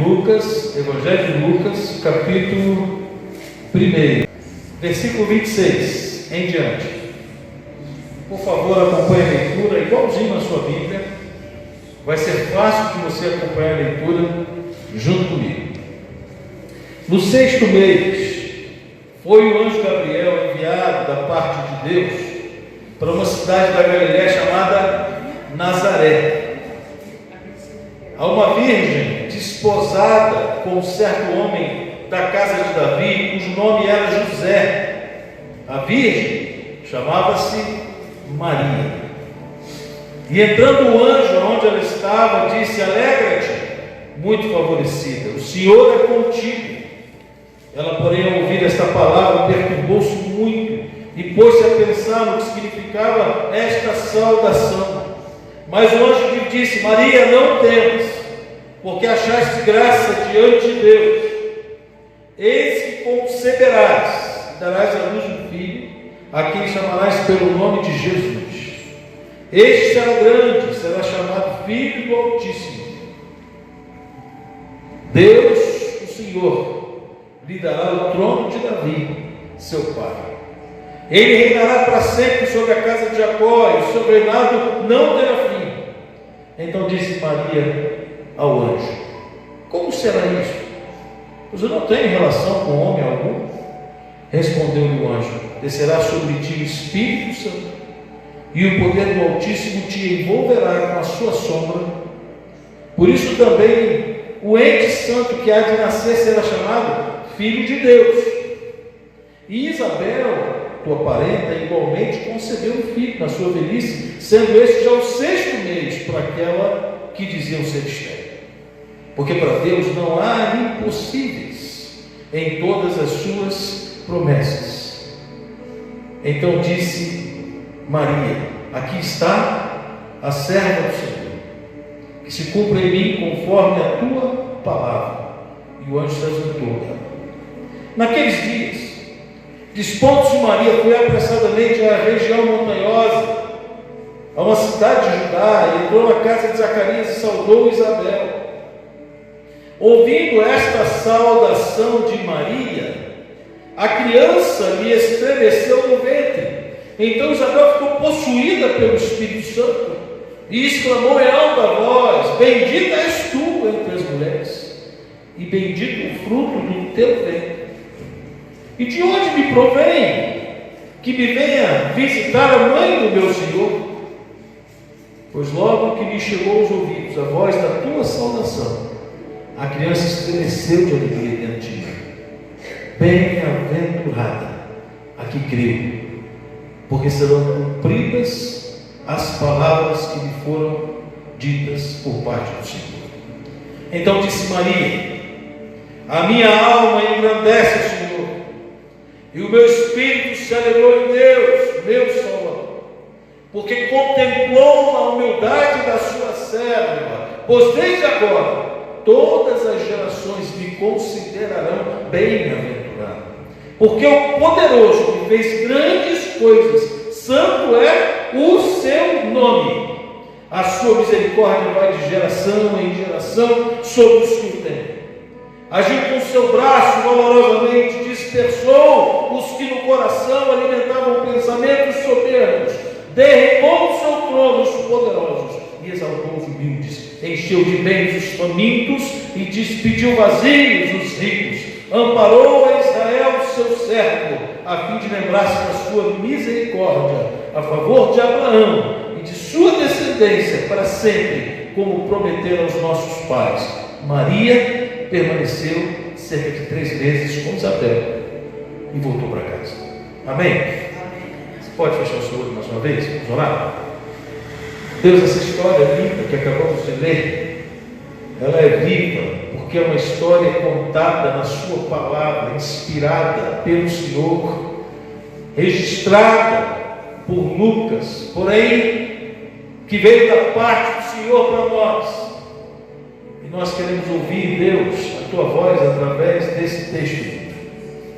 Lucas, Evangelho de Lucas, capítulo 1, versículo 26 em diante. Por favor, acompanhe a leitura igualzinho na sua Bíblia. Vai ser fácil de você acompanhar a leitura junto comigo. No 6º mês, foi o anjo Gabriel enviado da parte de Deus para uma cidade da Galiléia chamada Nazaré, a uma virgem desposada com um certo homem da casa de Davi, cujo nome era José. A virgem chamava-se Maria. E entrando o anjo onde ela estava, disse: alegra-te, muito favorecida, o Senhor é contigo. Ela, porém, ao ouvir esta palavra, perturbou-se muito e pôs-se a pensar no que significava esta saudação. Mas o anjo lhe disse: Maria, não temas, porque achaste graça diante de Deus. Eis que conceberás e darás à luz um filho, a quem chamarás pelo nome de Jesus. Este será grande, será chamado Filho do Altíssimo. Deus, o Senhor, lhe dará o trono de Davi, seu pai. Ele reinará para sempre sobre a casa de Jacó, e o seu reinado não terá fim. Então disse Maria ao anjo: como será isso? Pois eu não tenho relação com homem algum. Respondeu-lhe o anjo: descerá sobre ti o Espírito Santo, e o poder do Altíssimo te envolverá com a sua sombra. Por isso também o ente santo que há de nascer será chamado Filho de Deus. E Isabel, tua parenta, igualmente concebeu um filho na sua velhice, sendo este já o 6º mês para aquela que diziam ser estéril. Porque para Deus não há impossíveis em todas as suas promessas. Então disse Maria: aqui está a serva do Senhor, que se cumpra em mim conforme a tua palavra. E o anjo se ausentou dela. Naqueles dias, dispondo-se Maria, foi apressadamente à região montanhosa, a uma cidade de Judá, e entrou na casa de Zacarias e saudou Isabel. Ouvindo esta saudação de Maria, a criança lhe estremeceu no ventre. Então Isabel ficou possuída pelo Espírito Santo e exclamou em alta voz: bendita és tu entre as mulheres, e bendito o fruto do teu ventre. E de onde me provém que me venha visitar a mãe do meu Senhor? Pois logo que me chegou aos ouvidos a voz da tua saudação, a criança estremeceu de alegria diante de mim. Bem-aventurada a que creu, porque serão cumpridas as palavras que lhe foram ditas por parte do Senhor. Então disse Maria: a minha alma engrandece o Senhor, e o meu espírito se alegrou em Deus, meu Salvador, porque contemplou a humildade da sua serva. Pois desde agora todas as gerações me considerarão bem-aventurado, porque o poderoso que fez grandes coisas, santo é o seu nome. A sua misericórdia vai de geração em geração sobre os que o temem. Agiu com seu braço valorosamente, dispersou os que no coração alimentavam pensamentos soberbos, derribou do seu trono os poderosos e exaltou os humildes, encheu de bens os famintos e despediu vazios os ricos, amparou a Israel seu servo, a fim de lembrar-se da sua misericórdia a favor de Abraão e de sua descendência para sempre, como prometeu aos nossos pais. Maria permaneceu cerca de 3 meses com Isabel e voltou para casa. Amém? Você pode fechar o seu olho mais uma vez? Vamos orar? Deus, essa história linda que acabamos de ler, ela é viva, porque é uma história contada na sua palavra, inspirada pelo Senhor, registrada por Lucas, porém, que veio da parte do Senhor para nós. E nós queremos ouvir, Deus, a tua voz através desse texto.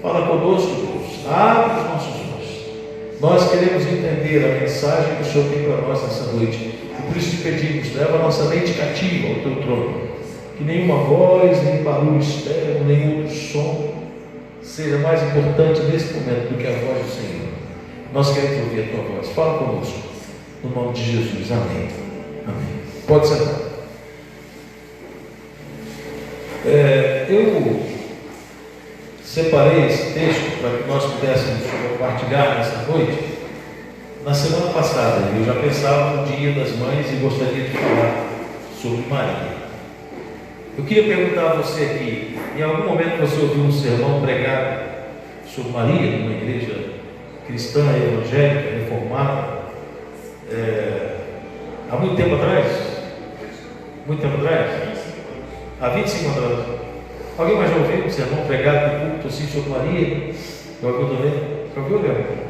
Fala conosco, Deus, abre os nossos olhos. Nós queremos entender a mensagem que o Senhor tem para nós nessa noite. E por isso te pedimos, leva a nossa mente cativa ao teu trono, que nenhuma voz, nem barulho externo, nem outro som seja mais importante nesse momento do que a voz do Senhor. Nós queremos ouvir a tua voz. Fala conosco, no nome de Jesus. Amém. Amém. Pode sentar. Eu separei esse texto para que nós pudéssemos compartilhar nessa noite. Na semana passada, eu já pensava no Dia das Mães e gostaria de falar sobre Maria. Eu queria perguntar a você aqui, em algum momento você ouviu um sermão pregado sobre Maria numa igreja cristã, evangélica, reformada, há muito tempo atrás? Muito tempo atrás? Há 25 anos. Alguém mais já ouviu um sermão pregado no culto assim sobre Maria? Já ouviu também? Já ouviu, Leandro?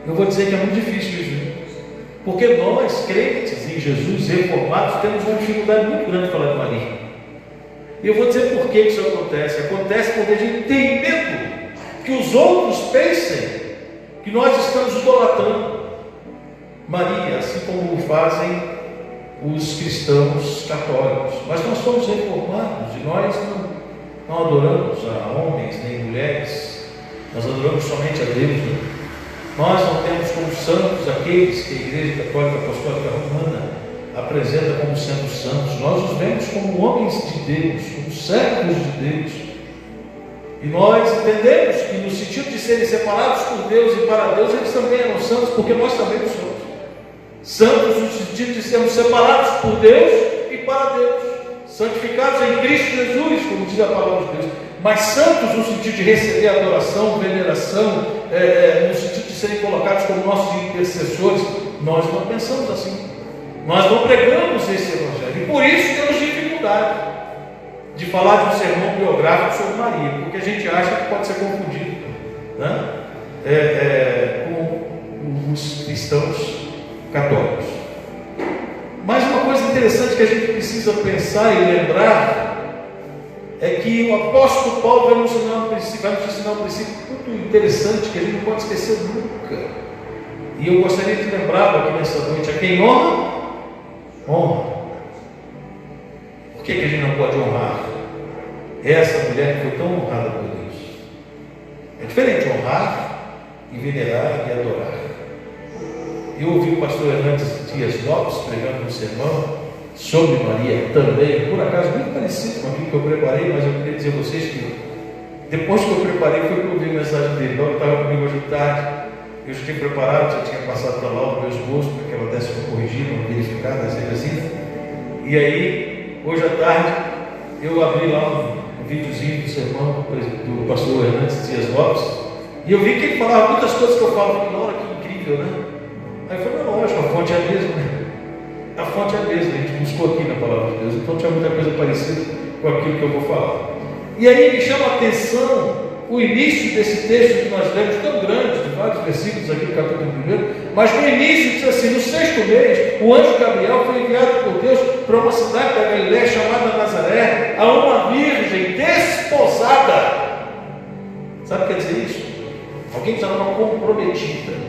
Eu vou dizer que é muito difícil isso, né? Porque nós, crentes em Jesus, reformados, temos uma dificuldade muito grande de falar de Maria. E eu vou dizer por que isso acontece. Acontece porque a gente tem medo que os outros pensem que nós estamos idolatrando Maria, assim como fazem os cristãos católicos. Mas nós somos reformados e nós não adoramos a homens nem mulheres, nós adoramos somente a Deus, né? Nós não temos como santos aqueles que a Igreja Católica Apostólica Romana apresenta como sendo santos. Nós os vemos como homens de Deus, como servos de Deus. E nós entendemos que no sentido de serem separados por Deus e para Deus, eles também eram santos, porque nós também somos santos no sentido de sermos separados por Deus e para Deus, santificados em Cristo Jesus, como diz a palavra de Deus. Mas santos no sentido de receber adoração, veneração, no sentido de serem colocados como nossos intercessores, nós não pensamos assim. Nós não pregamos esse evangelho. E por isso temos dificuldade de falar de um sermão biográfico sobre Maria, porque a gente acha que pode ser confundido, né? Com os cristãos católicos. Mas uma coisa interessante que a gente precisa pensar e lembrar é que o apóstolo Paulo vai nos ensinar um princípio muito interessante que a gente não pode esquecer nunca. E eu gostaria de lembrar aqui nessa noite: a quem honra, honra. Por que a gente não pode honrar essa mulher que foi tão honrada por Deus? É diferente honrar e venerar e adorar. Eu ouvi o pastor Hernandes Dias Lopes pregando um sermão sobre Maria também, por acaso muito parecido com aquilo que eu preparei, mas eu queria dizer a vocês que depois que eu preparei foi que eu ouvi a mensagem dele. Então ele estava comigo hoje de tarde, eu já tinha preparado, já tinha passado para lá o meu esboço para que ela desse uma corrigida, uma verificada, assim. E aí, hoje à tarde, eu abri lá um videozinho do sermão do pastor Hernandes Dias Lopes, e eu vi que ele falava muitas coisas que eu falo, que hora, que incrível, né? Aí eu falei, não, lógico, a fonte é a mesma, né? A fonte é a mesma, a gente buscou aqui na palavra de Deus, então tinha muita coisa parecida com aquilo que eu vou falar. E aí me chama a atenção o início desse texto que nós lemos, tão grande, de vários versículos aqui no capítulo 1, mas no início diz assim: no 6º mês, o anjo Gabriel foi enviado por Deus para uma cidade da Galiléia chamada Nazaré, a uma virgem desposada. Sabe o que quer dizer isso? Alguém que estava comprometida.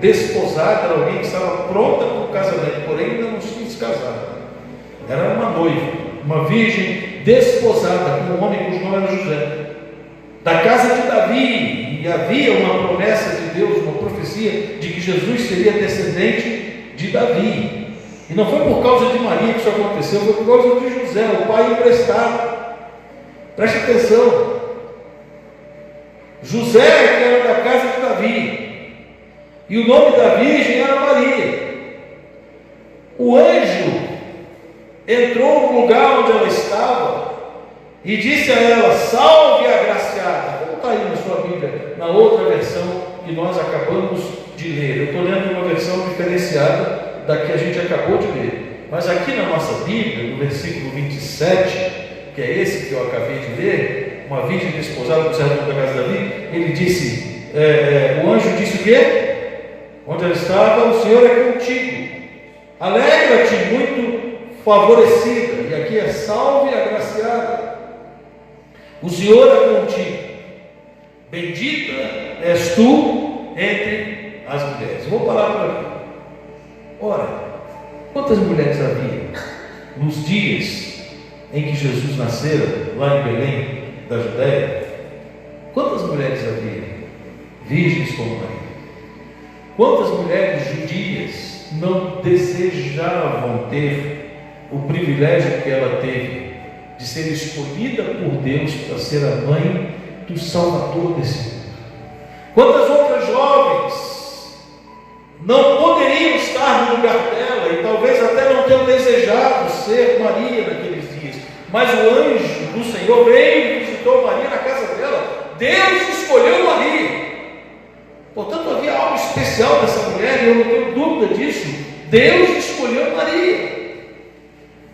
Desposada era alguém que estava pronta para o casamento, porém ainda não tinha se casado. Era uma noiva, uma virgem desposada com um homem cujo nome era José, da casa de Davi. E havia uma promessa de Deus, uma profecia de que Jesus seria descendente de Davi. E não foi por causa de Maria que isso aconteceu, foi por causa de José, o pai emprestado. Preste atenção. José que era da casa de Davi, e o nome da virgem era Maria. O anjo entrou no lugar onde ela estava e disse a ela: salve agraciada. Como está aí na sua Bíblia, na outra versão que nós acabamos de ler. Eu estou lendo uma versão diferenciada da que a gente acabou de ler, mas aqui na nossa Bíblia, no versículo 27, que é esse que eu acabei de ler, uma virgem desposada com o servo da casa de Davi, ele disse, o anjo disse o quê? Onde ela estava: o Senhor é contigo, alegra-te, muito favorecida. E aqui é: salve agraciada, o Senhor é contigo, bendita és tu entre as mulheres. Vou parar por aqui. Ora, quantas mulheres havia nos dias em que Jesus nascera, lá em Belém, da Judéia, quantas mulheres havia? Virgens como Maria. Quantas mulheres judias não desejavam ter o privilégio que ela teve de ser escolhida por Deus para ser a mãe do Salvador desse mundo? Quantas outras jovens não poderiam estar no lugar dela e talvez até não tenham desejado ser Maria naqueles dias, mas o anjo do Senhor veio e visitou Maria na casa dela. Deus escolheu Maria. Portanto, havia algo especial dessa mulher, e eu não tenho dúvida disso. Deus escolheu Maria.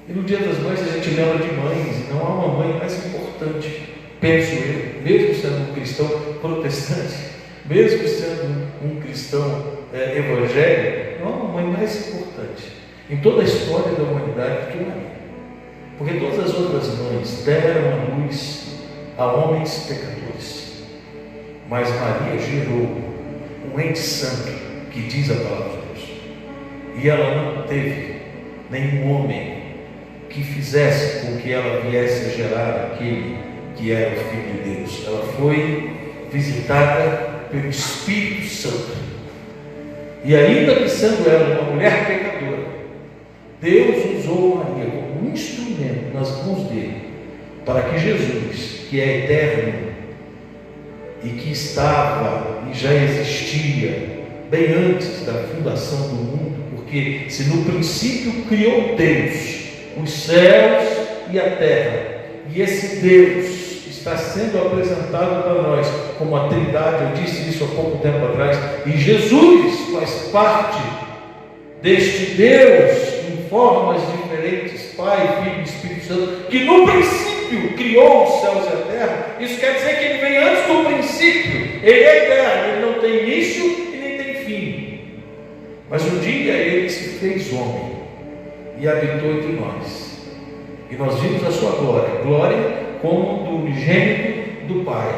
E no Dia das Mães a gente lembra de mães, e não há uma mãe mais importante, penso eu, mesmo sendo um cristão protestante, mesmo sendo um cristão evangélico, não há uma mãe mais importante em toda a história da humanidade que Maria. Porque todas as outras mães deram a luz a homens pecadores, mas Maria gerou um ente santo, que diz a palavra de Deus, e ela não teve nenhum homem que fizesse com que ela viesse a gerar aquele que era o Filho de Deus. Ela foi visitada pelo Espírito Santo, e ainda que sendo ela uma mulher pecadora, Deus usou Maria como um instrumento nas mãos dele, para que Jesus, que é eterno e que estava e já existia bem antes da fundação do mundo, porque se no princípio criou Deus os céus e a terra, e esse Deus está sendo apresentado para nós como a Trindade. Eu disse isso há pouco tempo atrás, e Jesus faz parte deste Deus em formas diferentes, Pai, Filho e Espírito Santo, que no princípio criou os céus e a terra. Isso quer dizer que ele vem antes do princípio, ele é eterno, ele não tem início e nem tem fim. Mas um dia ele se fez homem e habitou entre nós, e nós vimos a sua glória, glória como do unigênito do Pai.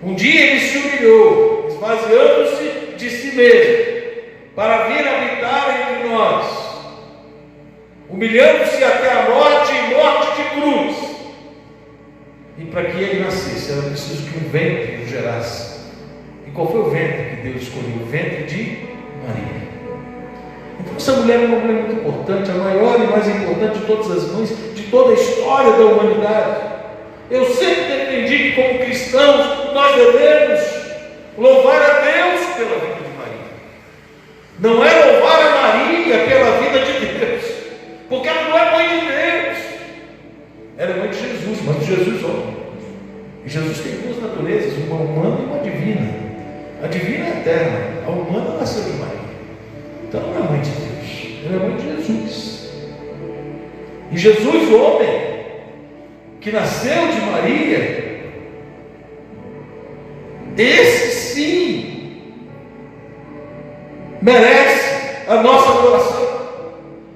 Um dia ele se humilhou, esvaziando-se de si mesmo, para vir habitar entre nós, humilhando-se até a morte e morte de cruz. E para que ele nascesse, era preciso que um ventre o gerasse. E qual foi o ventre que Deus escolheu? O ventre de Maria. Então essa mulher é uma mulher muito importante, a maior e mais importante de todas as mães, de toda a história da humanidade. Eu sempre defendi que, como cristãos, nós devemos louvar a Deus pela vida de Maria. Não é louvar a Maria pela vida de Deus, porque ela não é mãe de Deus, ela é mãe de Jesus, mas de Jesus homem. E Jesus tem duas naturezas, uma humana e uma divina. A divina é eterna, a humana nasceu de Maria. Então não é mãe de Deus, ela é mãe de Jesus. E Jesus, homem, que nasceu de Maria, esse sim merece a nossa adoração,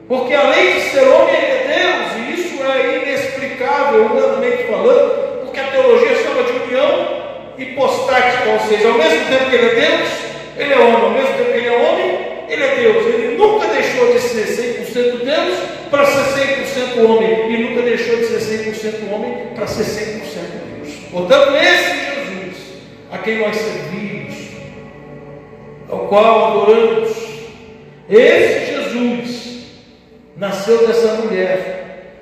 porque além de ser homem, ele é Deus, e isso é inexplicável, humanamente falando, porque a teologia chama de união hipostática, ou seja, ao mesmo tempo que ele é Deus, ele é homem, ao mesmo tempo que ele é homem, ele é Deus. Ele nunca deixou de ser 100% Deus para ser 100% homem, e nunca deixou de ser 100% homem para ser 100% Deus. Portanto, esse Jesus, a quem nós servimos, ao qual adoramos, esse Jesus nasceu dessa mulher,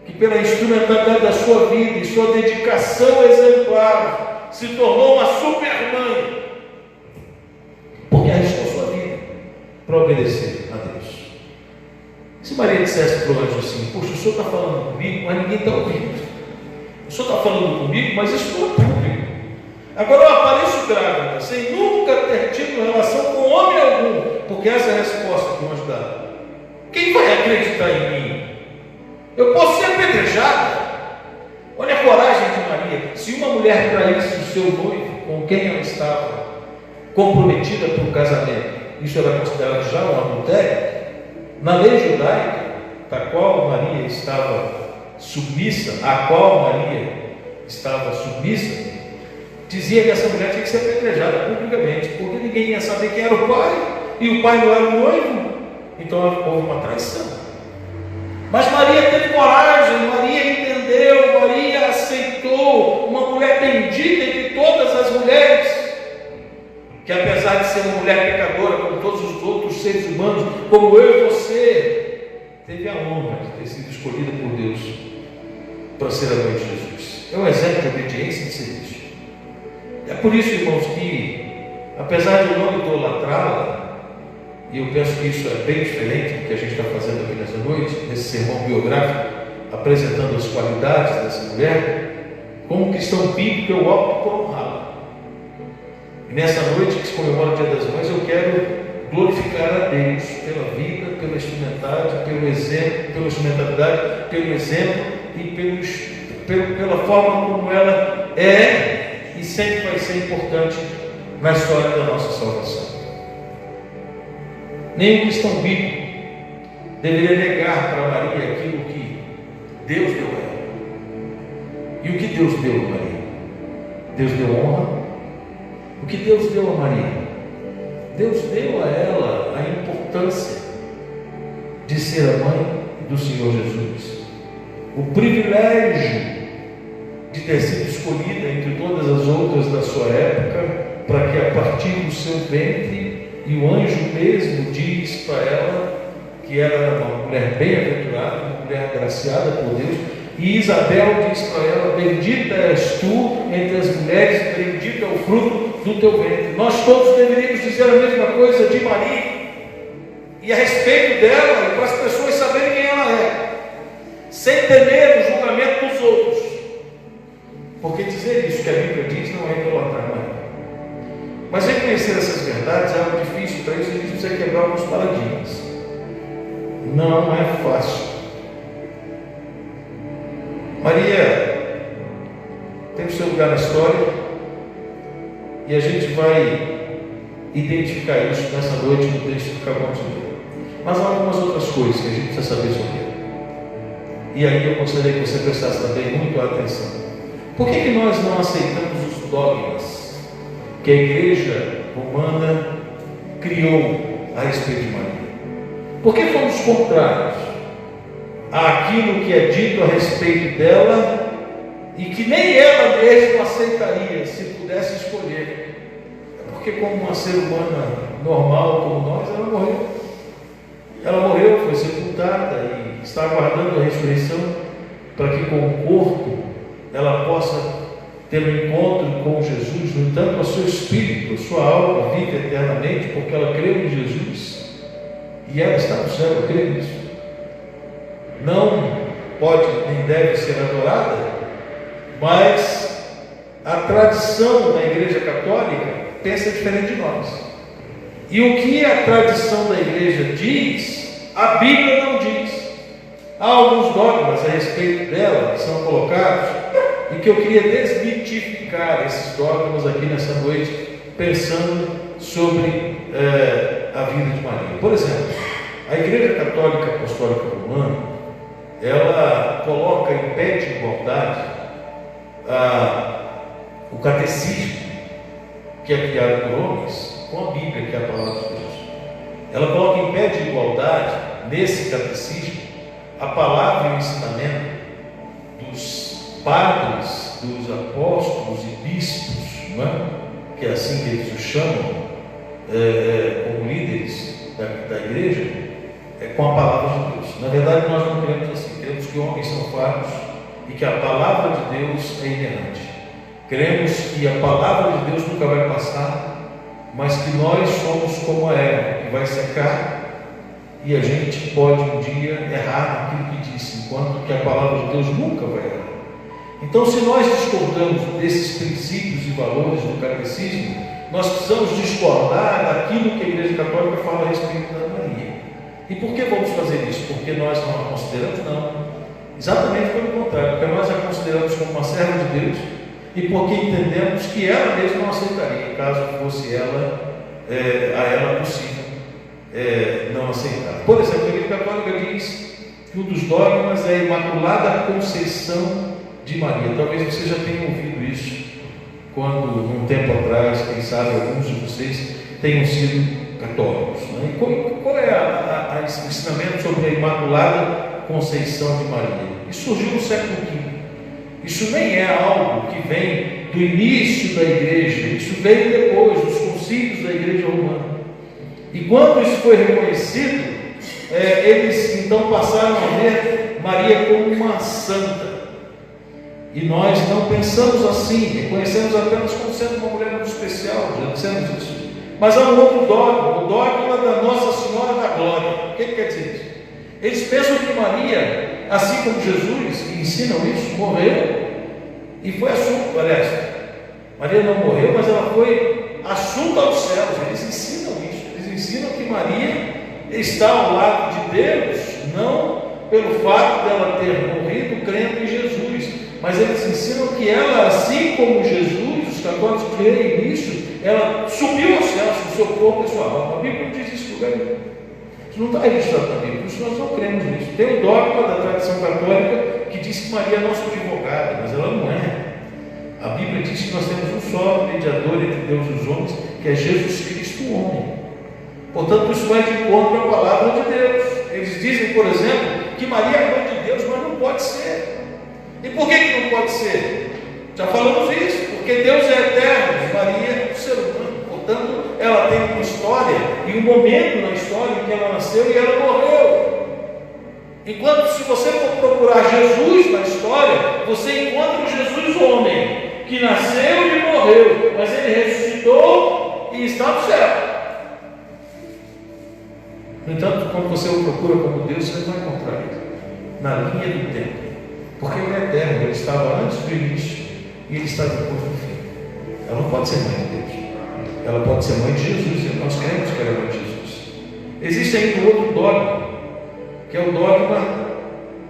que pela instrumentalidade da sua vida e sua dedicação exemplar, se tornou uma super mãe, porque arriscou sua vida para obedecer a Deus. Se Maria dissesse para o anjo assim: poxa, o senhor está falando comigo, mas ninguém está ouvindo. O senhor está falando comigo, mas isso não é público. Agora eu apareço grávida, sem nunca ter tido relação com homem algum, porque essa é a resposta que o anjo dá. Quem vai acreditar em mim? Eu posso ser apedrejada. Olha a coragem de Maria. Se uma mulher traísse o seu noivo, com quem ela estava comprometida por um casamento, isso era considerado já um adultério. Na lei judaica, da qual Maria estava submissa, dizia que essa mulher tinha que ser apedrejada publicamente, porque ninguém ia saber quem era o pai, e o pai não era o noivo, então houve uma traição. Mas Maria teve coragem, Maria entendeu, Maria aceitou, uma mulher bendita entre todas as mulheres, que apesar de ser uma mulher pecadora, como todos os outros seres humanos, como eu e você, teve a honra de ter sido escolhida por Deus para ser a mãe de Jesus. É um exemplo de obediência e de serviço. É por isso, irmãos, que apesar de eu não idolatrá-la, e eu penso que isso é bem diferente do que a gente está fazendo aqui nessa noite, nesse sermão biográfico, apresentando as qualidades dessa mulher, como cristão bíblico eu opto por honrá-la. E nessa noite que se comemora o Dia das Mães, eu quero glorificar a Deus pela vida, pela instrumentalidade, pelo exemplo e pela forma como ela é e sempre vai ser importante na história da nossa salvação. Nenhum cristão bíblico deveria negar para Maria aquilo que Deus deu a ela. E o que Deus deu a Maria? Deus deu honra. O que Deus deu a Maria? Deus deu a ela a importância de ser a mãe do Senhor Jesus. O privilégio de ter sido escolhida entre todas as outras da sua época, para que a partir do seu ventre, e o anjo mesmo diz para ela que ela era uma mulher bem-aventurada, uma mulher agraciada por Deus, e Isabel diz para ela: bendita és tu entre as mulheres, bendito é o fruto do teu ventre. Nós todos deveríamos dizer a mesma coisa de Maria, e a respeito dela, para as pessoas saberem quem ela é, sem temer o julgamento dos outros, porque dizer isso que a Bíblia diz não é idolatrar Maria. Mas reconhecer essas verdades é algo difícil. Para isso a gente precisa quebrar alguns paradigmas. Não é fácil. Maria tem o seu lugar na história, e a gente vai identificar isso nessa noite no texto que acabamos de ler. Mas há algumas outras coisas que a gente precisa saber sobre ela. E aí eu gostaria que você prestasse também muito atenção. Por que nós não aceitamos os dogmas que a igreja romana criou a respeito de Maria? Por que fomos contrários àquilo que é dito a respeito dela e que nem ela mesma aceitaria se pudesse escolher? É porque, como uma ser humana normal como nós, ela morreu. Ela morreu, foi sepultada e está aguardando a ressurreição para que com o corpo ela possa ter um encontro com Jesus. No entanto, o seu espírito, a sua alma vive eternamente, porque ela creu em Jesus e ela está no céu. Eu creio nisso. Não pode nem deve ser adorada, mas a tradição da Igreja Católica pensa diferente de nós. E o que a tradição da Igreja diz, a Bíblia não diz. Há alguns dogmas a respeito dela que são colocados, e que eu queria desmitificar esses dogmas aqui nessa noite, pensando sobre a vida de Maria. Por exemplo, a Igreja Católica Apostólica Romana, ela coloca em pé de igualdade o catecismo, que é criado por homens, com a Bíblia, que é a palavra de Deus. Ela coloca em pé de igualdade, nesse catecismo, a palavra e o ensinamento dos padres, dos apóstolos e bispos, não é? Que é assim que eles os chamam, como líderes da igreja, com a palavra de Deus. Na verdade, nós não queremos assim. Queremos que homens são fardos e que a palavra de Deus é inerrante. Queremos que a palavra de Deus nunca vai passar, mas que nós somos como a erva, que vai secar, e a gente pode um dia errar naquilo que disse, enquanto que a palavra de Deus nunca vai errar. Então, se nós discordamos desses princípios e valores do catecismo, nós precisamos discordar daquilo que a Igreja Católica fala a respeito da Maria. E por que vamos fazer isso? Porque nós não a consideramos? Não. Exatamente pelo contrário, porque nós a consideramos como uma serva de Deus e porque entendemos que ela mesma não aceitaria, caso fosse a ela possível não aceitar. Por exemplo, a Igreja Católica diz que um dos dogmas é a Imaculada Conceição de Maria. Talvez você já tenha ouvido isso quando, um tempo atrás, quem sabe alguns de vocês tenham sido católicos. Né? E qual é o ensinamento sobre a Imaculada conceição de Maria. Isso surgiu no século V. Isso nem é algo que vem do início da igreja, isso veio depois, dos concílios da igreja romana. E quando isso foi reconhecido, eles então passaram a ver Maria como uma santa. E nós não pensamos assim, reconhecemos apenas como sendo uma mulher muito especial, já dissemos isso. Mas há um outro dogma, o dogma da Nossa Senhora da Glória. O que quer dizer isso? Eles pensam que Maria, assim como Jesus, que ensinam isso, morreu e foi assunto. Aliás, Maria não morreu, mas ela foi assunta aos céus. Eles ensinam isso. Eles ensinam que Maria está ao lado de Deus, não pelo fato dela ter morrido crendo em Jesus, mas eles ensinam que ela, assim como Jesus, os católicos creem nisso, ela subiu aos céus com o seu corpo e sua alma. A Bíblia não diz isso lugar nenhum. Isso não está registrado na Bíblia, por isso nós não cremos nisso. Tem o dogma da tradição católica que diz que Maria é nossa advogada, mas ela não é. A Bíblia diz que nós temos um só mediador entre Deus e os homens, que é Jesus Cristo, o homem. Portanto, isso vai de encontro à palavra de Deus. Eles dizem, por exemplo, que Maria é mãe de Deus, mas não pode ser. E por que não pode ser? Já falamos isso, porque Deus é eterno e Maria é um ser humano. Portanto, ela tem uma história e um momento na história em que ela nasceu e ela morreu. Enquanto, se você for procurar Jesus na história, você encontra o Jesus homem, que nasceu e morreu, mas ele ressuscitou e está no céu. No entanto, quando você o procura como Deus, você vai encontrar ele na linha do tempo, porque ele é eterno, ele estava antes do início e ele está depois do fim. Ela não pode ser mãe de Deus, ela pode ser mãe de Jesus, e nós queremos que ela é mãe de Jesus. Existe ainda outro dogma, que é o dogma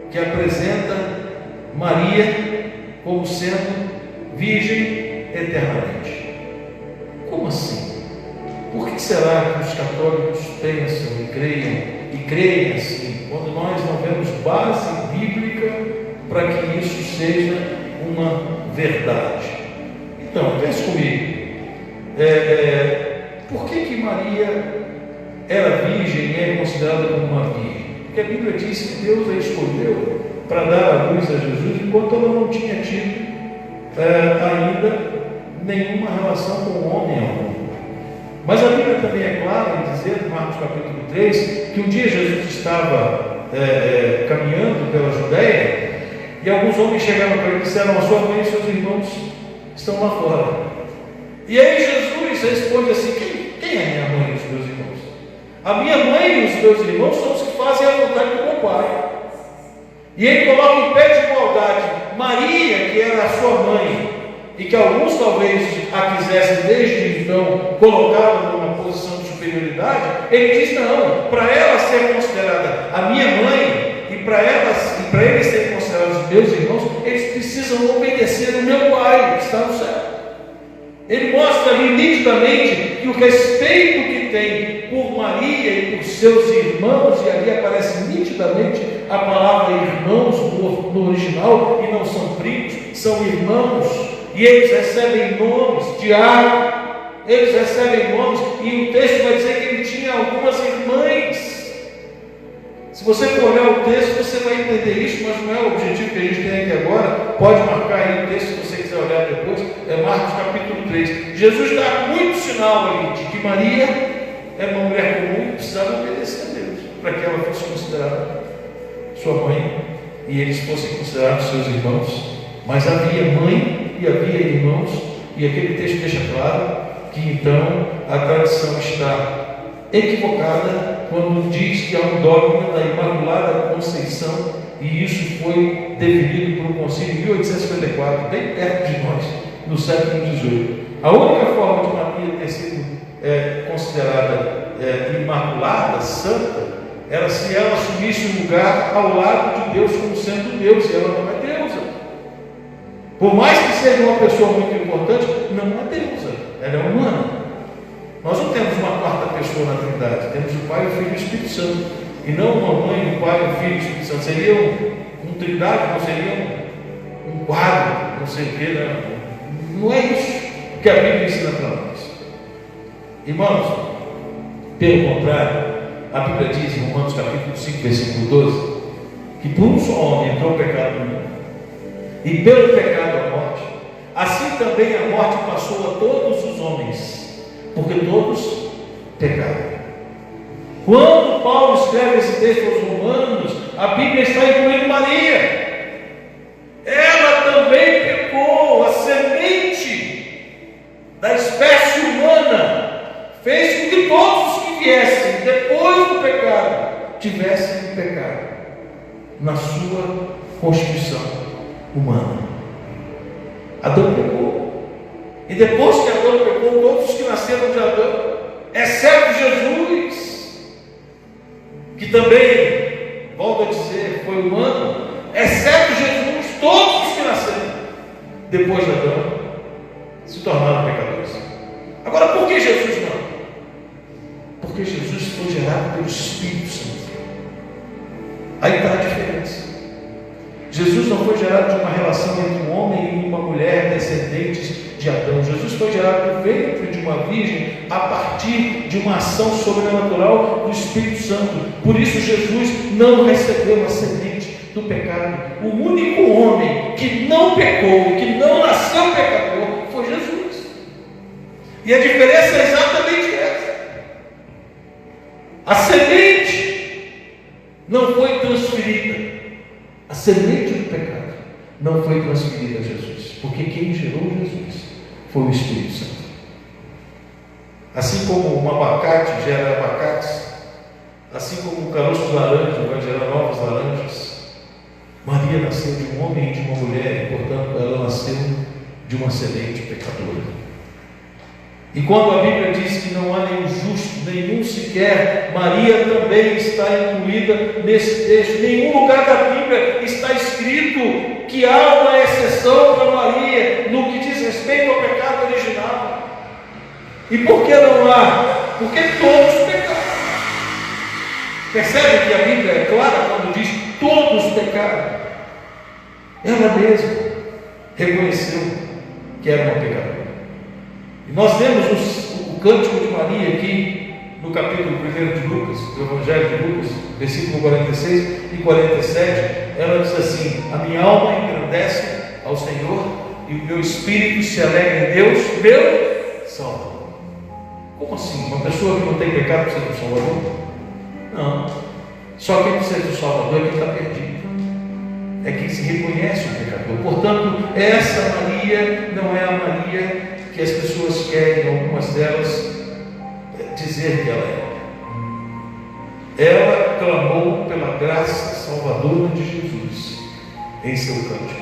que apresenta Maria como sendo virgem eternamente. Como assim? Por que será que os católicos pensam e creem assim, quando nós não vemos base bíblica para que isso seja uma verdade? Então, pense comigo. Por que Maria era virgem e é considerada como uma virgem? Porque a Bíblia diz que Deus a escolheu para dar a luz a Jesus enquanto ela não tinha tido ainda nenhuma relação com o homem algum. Mas a Bíblia também é clara em dizer, Marcos capítulo 3, que um dia Jesus estava caminhando pela Judéia e alguns homens chegaram para ele e disseram: a sua mãe e seus irmãos estão lá fora. E aí Jesus responde assim: quem é minha mãe e os meus irmãos? A minha mãe e os meus irmãos são os que fazem a vontade do meu Pai. E ele coloca em pé de igualdade Maria, que era a sua mãe, e que alguns talvez a quisessem desde então colocá-la numa posição de superioridade. Ele diz: não, para ela ser considerada a minha mãe e para eles serem considerados meus irmãos, eles precisam obedecer ao meu Pai que está no céu. Ele mostra ali nitidamente que o respeito que tem por Maria e por seus irmãos, e ali aparece nitidamente a palavra irmãos no original, e não são primos, são irmãos. E eles recebem nomes, Tiago, eles recebem nomes, e o texto vai dizer que ele tinha algumas irmãs. Se você for olhar o texto, você vai entender isso, mas não é o objetivo que a gente tem aqui agora. Pode marcar aí o texto se você quiser olhar depois, é Marcos capítulo 3. Jesus dá muito sinal ali de que Maria é uma mulher comum e precisava obedecer a Deus, para que ela fosse considerada sua mãe, e eles fossem considerados seus irmãos. Mas havia mãe e havia irmãos, e aquele texto deixa claro que então a tradição está equivocada quando diz que há um dogma da Imaculada Conceição, e isso foi definido por um concílio em 1854, bem perto de nós, no século XVIII. A única forma de Maria ter sido considerada imaculada, santa, era se ela assumisse um lugar ao lado de Deus como sendo Deus, e ela não é deusa. Por mais que seja uma pessoa muito importante, não é deusa, ela é humana. Nós não temos uma quarta pessoa na Trindade, temos o Pai, o Filho e o Espírito Santo, e não uma mãe, o Pai, o Filho e o Espírito Santo. Seria um trindade, não seria um quadro, não sei o que, não é isso que a Bíblia ensina para nós. Irmãos, pelo contrário, a Bíblia diz em Romanos capítulo 5, versículo 12, que por um só homem entrou o pecado no mundo, e pelo pecado a morte, assim também a morte passou a todos os homens, porque todos pecaram. Quando Paulo escreve esse texto aos Romanos, a Bíblia está incluindo Maria. Ela também pecou. A semente da espécie humana fez com que todos os que viessem depois do pecado tivessem pecado na sua constituição humana. Adão pecou, e depois que Adão pecou, todos os que nasceram de Adão, exceto Jesus, que também, volto a dizer, foi humano, exceto Jesus, todos os que nasceram depois de Adão se tornaram pecadores. Agora, por que Jesus não? Porque Jesus foi gerado pelo Espírito Santo. Aí está a diferença. Jesus não foi gerado de uma relação entre um homem e uma mulher descendentes de Adão. Jesus foi gerado do ventre de uma virgem a partir de uma ação sobrenatural do Espírito Santo. Por isso Jesus não recebeu a semente do pecado. O único homem que não pecou, que não nasceu pecador, foi Jesus. E a diferença é exatamente essa. A semente não foi transferida. A semente do pecado não foi transferida a Jesus, porque quem gerou Jesus foi o Espírito Santo. Assim como um abacate gera abacates, assim como um caroço de laranja vai gerar novas laranjas, Maria nasceu de um homem e de uma mulher, e portanto ela nasceu de uma semente pecadora. E quando a Bíblia diz que não há nenhum justo, nenhum sequer, Maria também está incluída nesse texto. Em nenhum lugar da Bíblia está escrito que há uma exceção para Maria no que diz respeito ao pecado original. E por que não há? Porque todos pecaram. Percebe que a Bíblia é clara quando diz todos pecaram? Ela mesma reconheceu que era uma pecadora. E nós temos o cântico de Maria aqui no capítulo 1 de Lucas, do Evangelho de Lucas, versículo 46 e 47. Ela diz assim: a minha alma engrandece ao Senhor e o meu espírito se alegra em Deus, meu Salvador. Como assim? Uma pessoa que não tem pecado precisa do Salvador? Não. Só quem precisa do Salvador é quem está perdido. É quem se reconhece o pecador. Portanto, essa Maria não é a Maria que as pessoas querem, algumas delas, dizer que ela é. Ela clamou pela graça salvadora de Jesus em seu cântico.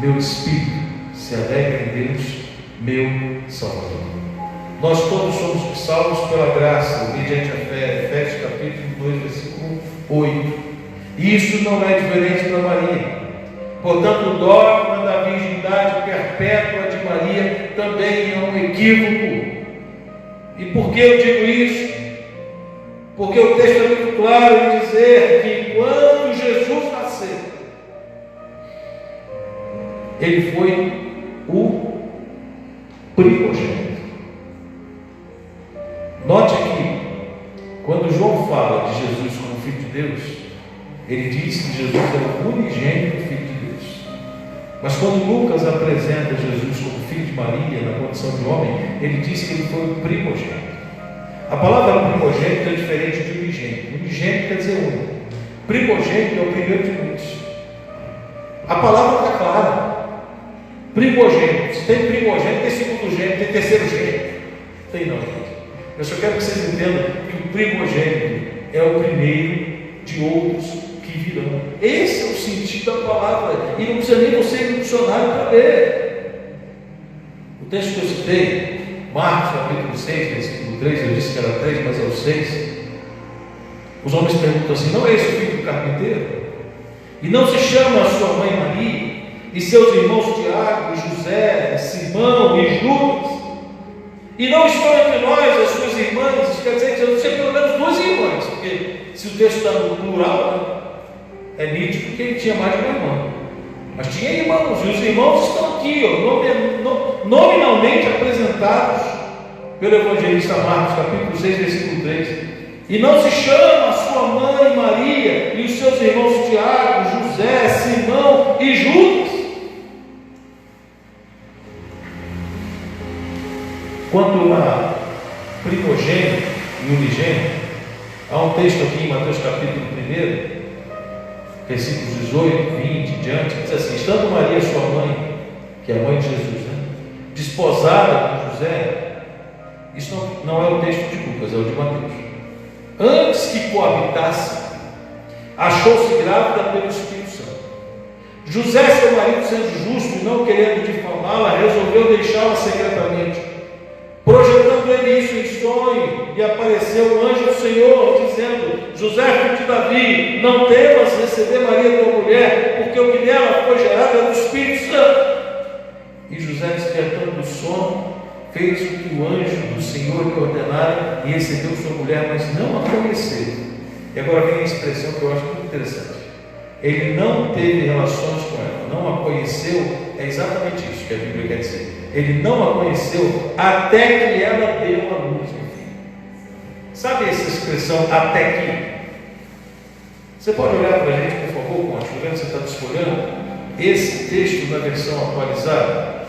Meu espírito se alegra em Deus, meu Salvador. Nós todos somos salvos pela graça, mediante a fé. Efésios capítulo 2, versículo 8. E isso não é diferente para Maria. Portanto, o dogma da virgindade perpétua de Maria também é um equívoco. E por que eu digo isso? Porque o texto é muito claro em dizer que quando Jesus nasceu, ele foi o primogênito. Note aqui, quando João fala de Jesus como Filho de Deus, ele diz que Jesus era o unigênito Filho de Deus. Mas quando Lucas apresenta Jesus como Filho de Maria, na condição de homem, ele diz que ele foi o primogênito. A palavra primogênito é diferente de unigênito. Unigênito quer dizer único. Primogênito é o primeiro de muitos. A palavra está clara. Primogênito. Se tem primogênito, tem segundo gênito, tem terceiro gênito. Tem não, gente. Eu só quero que vocês entendam que o primogênito é o primeiro de outros que virão. Esse é o sentido da palavra. E não precisa nem você ir no dicionário para ver. O texto que eu citei, Marcos capítulo 6, versículo 3, eu disse que era 3, mas é o 6. Os homens perguntam assim: não é esse o filho do carpinteiro? E não se chama a sua mãe Maria, e seus irmãos Tiago, José, Simão e Judas? E não estão entre nós as suas irmãs? Isso quer dizer que Jesus tinha pelo menos duas irmãs, porque se o texto está no plural, é nítido que ele tinha mais de uma irmã. Mas tinha irmãos, e os irmãos estão aqui, nominalmente apresentados pelo evangelista Marcos, capítulo 6, versículo 3. E não se chama a sua mãe Maria e os seus irmãos Tiago, José, Simão e Judas? Quanto a primogênito e unigênito, há um texto aqui em Mateus capítulo 1, versículos 18, 20 e diante, diz assim: estando Maria, sua mãe, que é a mãe de Jesus, desposada com José, isso não é o texto de Lucas, é o de Mateus. Antes que coabitasse, achou-se grávida pelo Espírito Santo. José, seu marido, sendo justo e não querendo difamá-la, resolveu deixá-la secretamente. Projetando ele isso em sonho, e apareceu o anjo do Senhor, dizendo: José, filho de Davi, não temas receber Maria tua mulher, porque o que dela foi gerado é do Espírito Santo. E José, despertando do sono, fez o que o anjo do Senhor lhe ordenara e recebeu sua mulher, mas não a conheceu. E agora vem a expressão que eu acho muito interessante. Ele não teve relações com ela, não a conheceu, é exatamente isso que a Bíblia quer dizer. Ele não a conheceu até que ela deu a luz no filho. Sabe essa expressão, até que? Você pode olhar para a gente, por favor, com a que você está escolhendo? Esse texto na versão atualizada,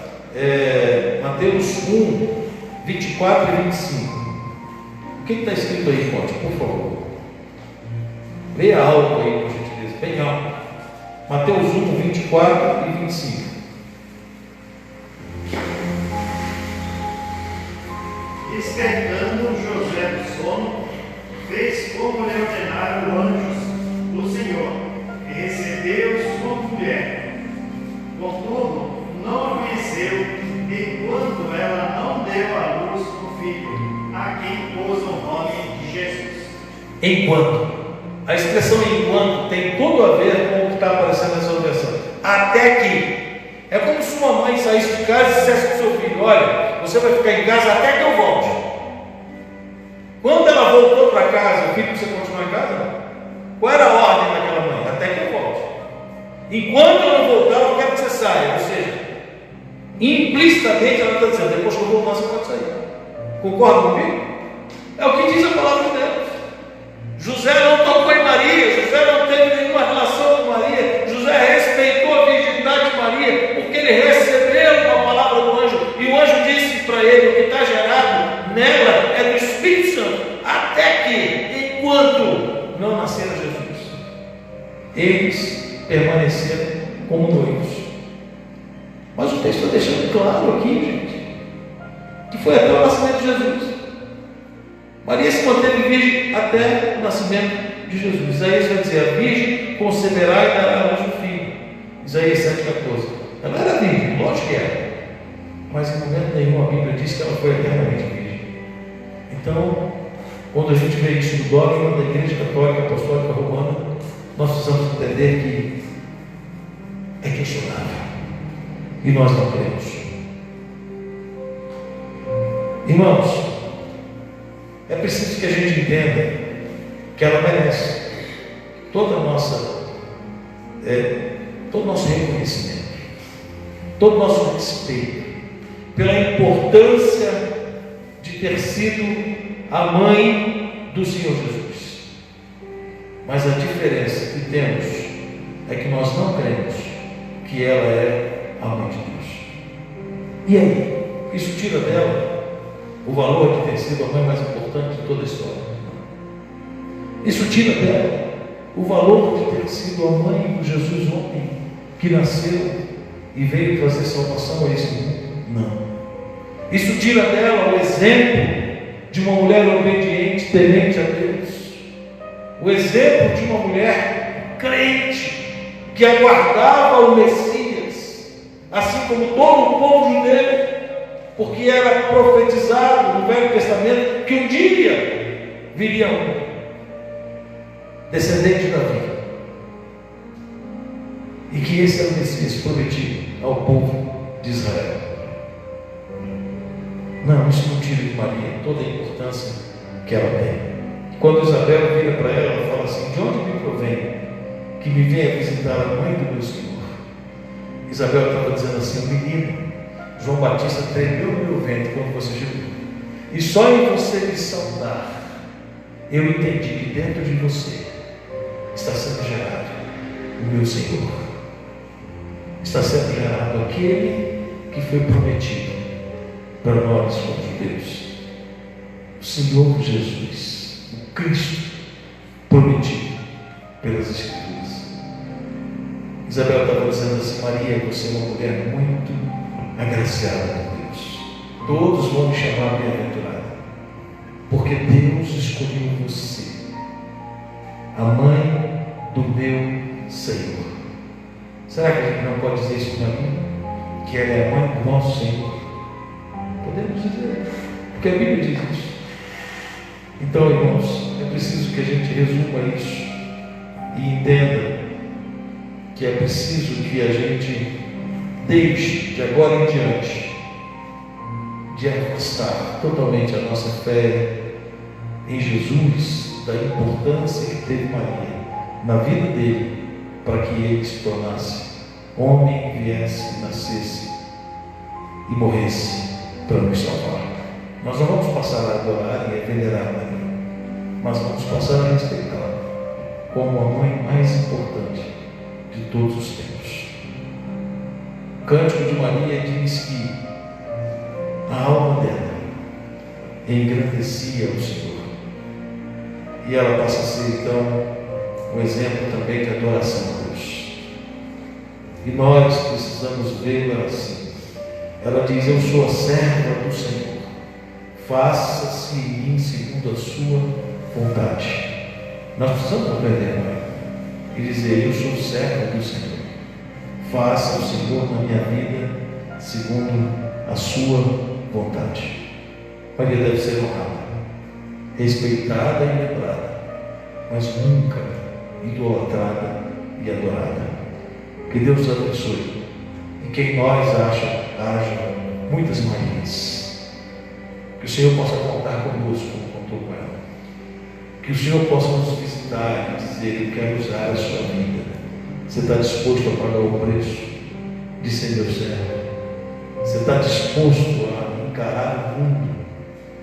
Mateus 1, 24 e 25. O que está escrito aí, Conte, por favor? Leia alto aí, por gentileza, bem alto. Mateus 1, 24 e 25. Despertando José do sono, fez como lhe ordenaram anjos do Senhor, e recebeu sua mulher. Contudo, não a conheceu, enquanto ela não deu à luz o filho, a quem pôs o nome de Jesus. Enquanto. A expressão enquanto tem tudo a ver com o que está aparecendo nessa versão. Até que. É como se uma mãe saísse de casa e dissesse para o seu filho: olha, você vai ficar em casa até que eu volte. Quando ela voltou para casa, o filho precisa continuar em casa? Qual era a ordem daquela mãe? Até que eu volte. Enquanto eu não voltar, eu quero que você saia. Ou seja, implicitamente ela está dizendo: depois que eu voltar, você pode sair. Concorda comigo? É o que diz a palavra de Deus. José não tocou em Maria, José não teve nenhuma relação com Maria, José respeitou a virgindade de Maria, porque ele recebeu a palavra do anjo, e o anjo disse para ele: o que está gerado nela é do Espírito Santo, até que, enquanto não nascera Jesus, eles permaneceram como noivos. Mas o texto está deixando claro aqui, gente, que foi até o nascimento de Jesus. Maria se manteve virgem até o nascimento de Jesus. Isaías vai dizer: a virgem conceberá e dará à luz um filho. Isaías 7,14. Ela era virgem, lógico que era, mas em momento nenhum a Bíblia diz que ela foi eternamente virgem. Então, quando a gente vê isso no dogma da Igreja Católica Apostólica Romana, nós precisamos entender que é questionável, e nós não cremos. Irmãos, é preciso que a gente entenda que ela merece todo o nosso reconhecimento, todo o nosso respeito, pela importância de ter sido a mãe do Senhor Jesus. Mas a diferença que temos é que nós não cremos que ela é a mãe de Deus. E aí? Isso tira dela o valor de ter sido a mãe mais importante de toda a história. Isso tira dela o valor de ter sido a mãe do Jesus homem, que nasceu e veio trazer salvação a esse mundo? Não. Isso tira dela o exemplo de uma mulher obediente, temente a Deus, o exemplo de uma mulher crente, que aguardava o Messias, assim como todo o povo judeu, porque era profetizado no Velho Testamento que um dia viria um descendente de Davi, e que esse era o Messias prometido ao povo de Israel. Não, isso não tira de Maria toda a importância que ela tem. Quando Isabel vira para ela, ela fala assim: de onde me provém que me venha visitar a mãe do meu Senhor? Isabel estava dizendo assim: menino, João Batista tremeu no meu ventre quando você chegou, e só em você me saudar eu entendi que dentro de você está sendo gerado o meu Senhor. Está sendo gerado aquele que foi prometido para nós como judeus. O Senhor Jesus, o Cristo prometido pelas Escrituras. Isabel estava dizendo assim: Maria, você é uma mulher muito agraciada por Deus. Todos vão me chamar bem-aventurada, porque Deus escolheu você, a mãe do meu Senhor. Será que a gente não pode dizer isso para mim? Que ela é a mãe do nosso Senhor? Podemos dizer, porque a Bíblia diz isso. Então, irmãos, é preciso que a gente resuma isso e entenda que é preciso que a gente deixe, de agora em diante, de afastar totalmente a nossa fé em Jesus, da importância que teve Maria na vida dele, para que ele se tornasse homem, viesse, nascesse e morresse para nos salvar. Nós não vamos passar a adorar e a venerar Maria, mas vamos passar a respeitá-la como a mãe mais importante de todos os tempos. O Cântico de Maria diz que a alma dela engrandecia o Senhor, e ela passa a ser então um exemplo também de adoração a Deus. E nós precisamos vê-la assim. Ela diz: eu sou a serva do Senhor, faça-se em mim segundo a sua vontade. Nós precisamos aprender, mãe, e dizer: eu sou serva do Senhor, faça o Senhor na minha vida segundo a sua vontade. Maria deve ser honrada, respeitada e lembrada, mas nunca idolatrada e adorada. Que Deus nos abençoe e que em nós haja muitas Marias. Que o Senhor possa contar conosco como contou com ela. Que o Senhor possa nos visitar e dizer: eu quero usar a sua vida. Você está disposto a pagar o preço de ser meu servo? Você está disposto a encarar o mundo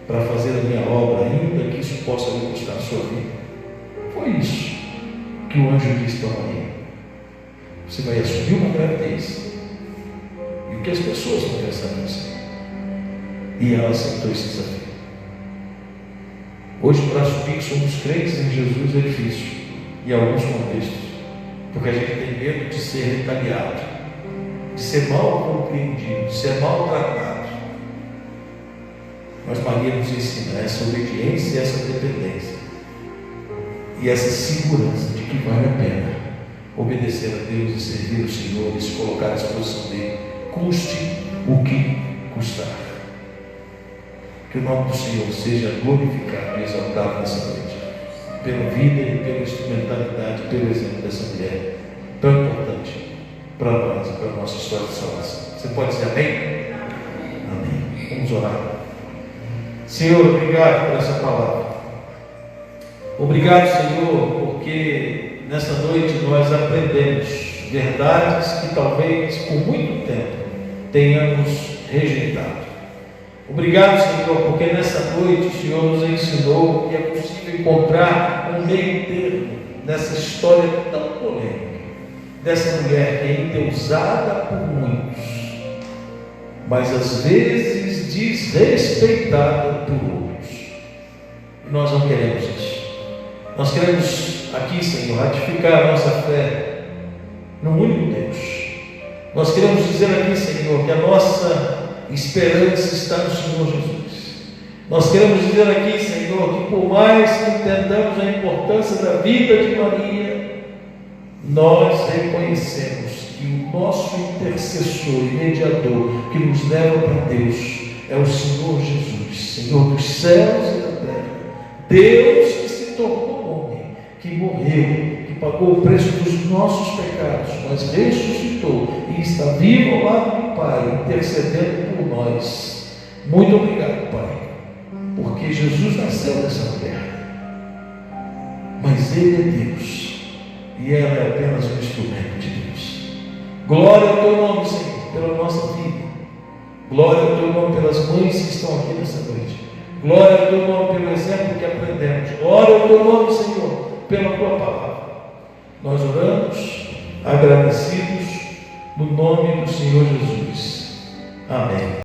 para fazer a minha obra, ainda que isso possa lhe custar a sua vida? Foi isso que o anjo disse para Maria. Você vai assumir uma gravidez, e o que as pessoas vão pensar em você? E ela aceitou esse desafio. Hoje, para assumir que somos crentes em Jesus é difícil, em alguns contextos, porque a gente tem medo de ser retaliado, de ser mal compreendido, de ser maltratado. Mas Maria nos ensina essa obediência e essa dependência, e essa segurança de que vale a pena obedecer a Deus e servir o Senhor e se colocar à disposição dele, custe o que custar. Que o nome do Senhor seja glorificado e exaltado nessa noite, pela vida e pela instrumentalidade, pelo exemplo dessa mulher tão importante para nós e para a nossa história de salvação. Você pode dizer amém? Amém. Vamos orar. Senhor, obrigado por essa palavra. Obrigado, Senhor, porque nesta noite nós aprendemos verdades que talvez por muito tempo tenhamos rejeitado. Obrigado, Senhor, porque nessa noite o Senhor nos ensinou que é possível encontrar um meio termo nessa história tão polêmica, dessa mulher que é endeusada por muitos, mas às vezes desrespeitada por outros. E nós não queremos isso. Nós queremos aqui, Senhor, ratificar a nossa fé no único Deus. Nós queremos dizer aqui, Senhor, que a nossa esperança está no Senhor Jesus. Nós queremos dizer aqui, Senhor, que por mais que entendamos a importância da vida de Maria, nós reconhecemos que o nosso intercessor e mediador que nos leva para Deus é o Senhor Jesus, Senhor dos céus e da terra, Deus que se tornou homem, que morreu, que pagou o preço dos nossos pecados, mas ressuscitou e está vivo ao lado do Pai, intercedendo por nós. Muito obrigado, Pai, porque Jesus nasceu dessa mulher, mas Ele é Deus e ela é apenas um instrumento de Deus. Glória ao Teu nome, Senhor, pela nossa vida. Glória ao Teu nome pelas mães que estão aqui nessa noite. Glória ao teu nome pelo exemplo que aprendemos. Glória ao teu nome, Senhor, pela tua palavra. Nós oramos agradecidos no nome do Senhor Jesus. Amém.